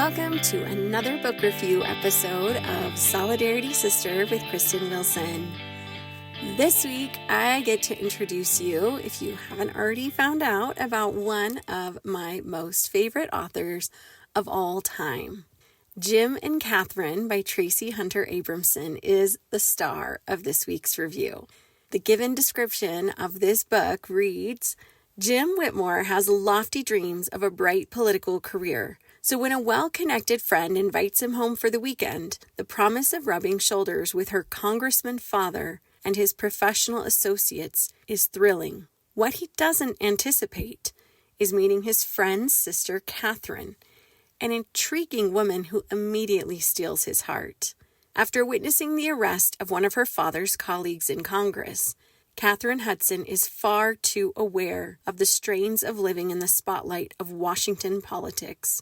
Welcome to another book review episode of Solidarity Sister with Kristen Wilson. This week, I get to introduce you, if you haven't already found out, about one of my most favorite authors of all time. Jim and Catherine by Traci Hunter Abramson is the star of this week's review. The given description of this book reads, Jim Whitmore has lofty dreams of a bright political career. So when a well-connected friend invites him home for the weekend, the promise of rubbing shoulders with her congressman father and his professional associates is thrilling. What he doesn't anticipate is meeting his friend's sister, Catherine, an intriguing woman who immediately steals his heart. After witnessing the arrest of one of her father's colleagues in Congress, Catherine Hudson is far too aware of the strains of living in the spotlight of Washington politics.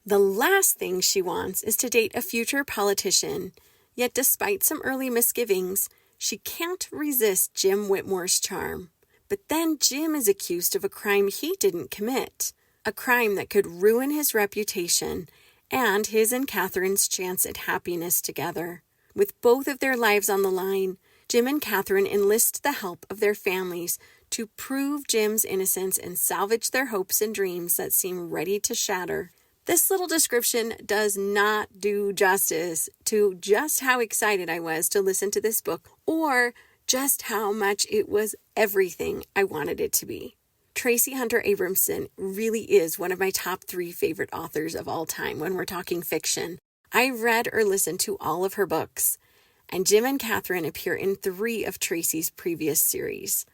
The last thing she wants is to date a future politician, yet despite some early misgivings, she can't resist Jim Whitmore's charm. But then Jim is accused of a crime he didn't commit, a crime that could ruin his reputation and his and Catherine's chance at happiness together. With both of their lives on the line, Jim and Catherine enlist the help of their families to prove Jim's innocence and salvage their hopes and dreams that seem ready to shatter. This little description does not do justice to just how excited I was to listen to this book or just how much it was everything I wanted it to be. Traci Hunter Abramson really is one of my top 3 favorite authors of all time when we're talking fiction. I read or listened to all of her books, and Jim and Catherine appear in 3 of Traci's previous series.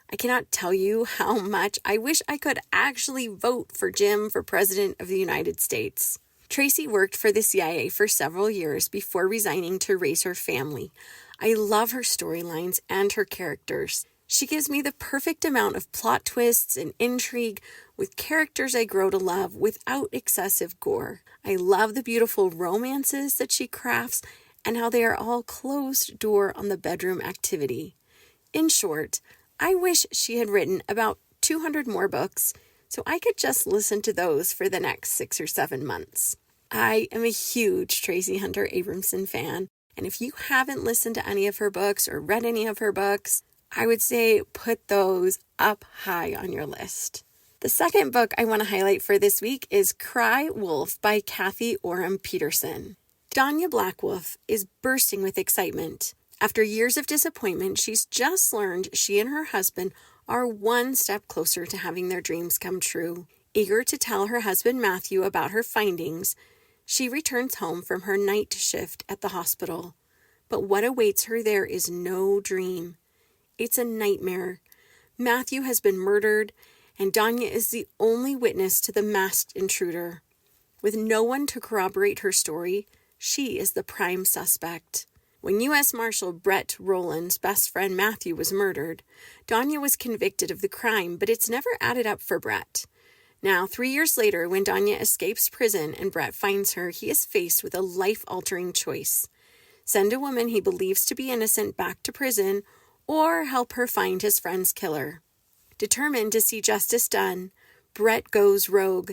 I cannot tell you how much I wish I could actually vote for Jim for President of the United States. Traci worked for the CIA for several years before resigning to raise her family. I love her storylines and her characters. She gives me the perfect amount of plot twists and intrigue with characters I grow to love without excessive gore. I love the beautiful romances that she crafts and how they are all closed door on the bedroom activity. In short, I wish she had written about 200 more books so I could just listen to those for the next 6 or 7 months. I am a huge Traci Hunter Abramson fan, and if you haven't listened to any of her books or read any of her books, I would say put those up high on your list. The second book I want to highlight for this week is Cry Wolf by Kathi Oram Peterson. Danya Blackwolf is bursting with excitement. After years of disappointment, she's just learned she and her husband are one step closer to having their dreams come true. Eager to tell her husband Matthew about her findings, she returns home from her night shift at the hospital. But what awaits her there is no dream. It's a nightmare. Matthew has been murdered, and Danya is the only witness to the masked intruder. With no one to corroborate her story, she is the prime suspect. When U.S. Marshal Brett Rowland's best friend Matthew was murdered, Danya was convicted of the crime, but it's never added up for Brett. Now, 3 years later, when Danya escapes prison and Brett finds her, he is faced with a life-altering choice. Send a woman he believes to be innocent back to prison, or help her find his friend's killer. Determined to see justice done, Brett goes rogue.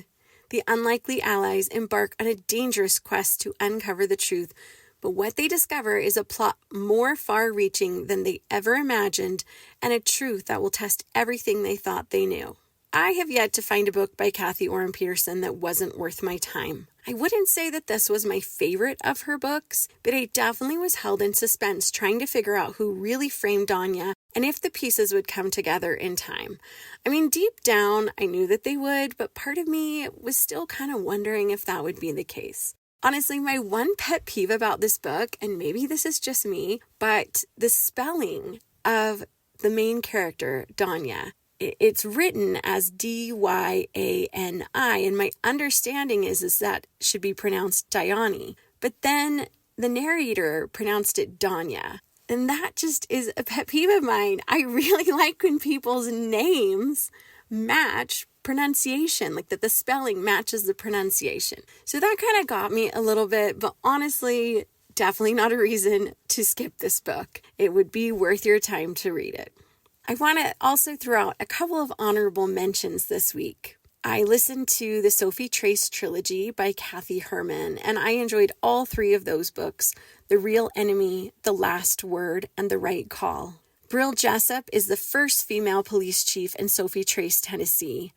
The unlikely allies embark on a dangerous quest to uncover the truth, but what they discover is a plot more far-reaching than they ever imagined and a truth that will test everything they thought they knew. I have yet to find a book by Kathi Oram Peterson that wasn't worth my time. I wouldn't say that this was my favorite of her books, but I definitely was held in suspense trying to figure out who really framed Danya and if the pieces would come together in time. I mean, deep down, I knew that they would, but part of me was still kind of wondering if that would be the case. Honestly, my one pet peeve about this book, and maybe this is just me, but the spelling of the main character, Danya, it's written as Dyani, and my understanding is that should be pronounced Diani. But then the narrator pronounced it Danya, and that just is a pet peeve of mine. I really like when people's names match pronunciation, like that the spelling matches the pronunciation. So that kind of got me a little bit, but honestly, definitely not a reason to skip this book. It would be worth your time to read it. I want to also throw out a couple of honorable mentions this week. I listened to the Sophie Trilogy by Kathi Herman, and I enjoyed all three of those books: The Real Enemy, The Last Word, and The Right Call. Brill Jessup is the first female police chief in Sophie Trace, Tennessee.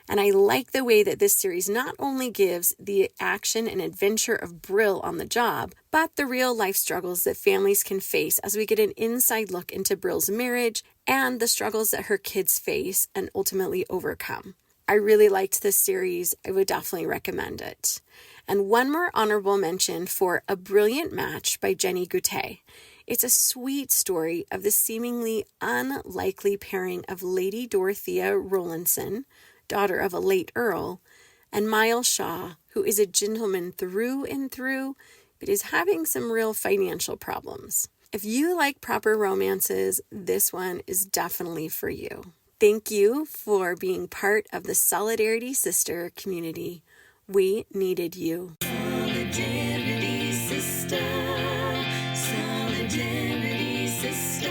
And I like the way that this series not only gives the action and adventure of Brill on the job, but the real life struggles that families can face as we get an inside look into Brill's marriage and the struggles that her kids face and ultimately overcome. I really liked this series. I would definitely recommend it. And one more honorable mention for A Brilliant Match by Jennie Goutet. It's a sweet story of the seemingly unlikely pairing of Lady Dorothea Rowlandson, daughter of a late earl, and Miles Shaw, who is a gentleman through and through, but is having some real financial problems. If you like proper romances, this one is definitely for you. Thank you for being part of the Solidarity Sister community. We needed you. Solidarity Sister, Solidarity Sister.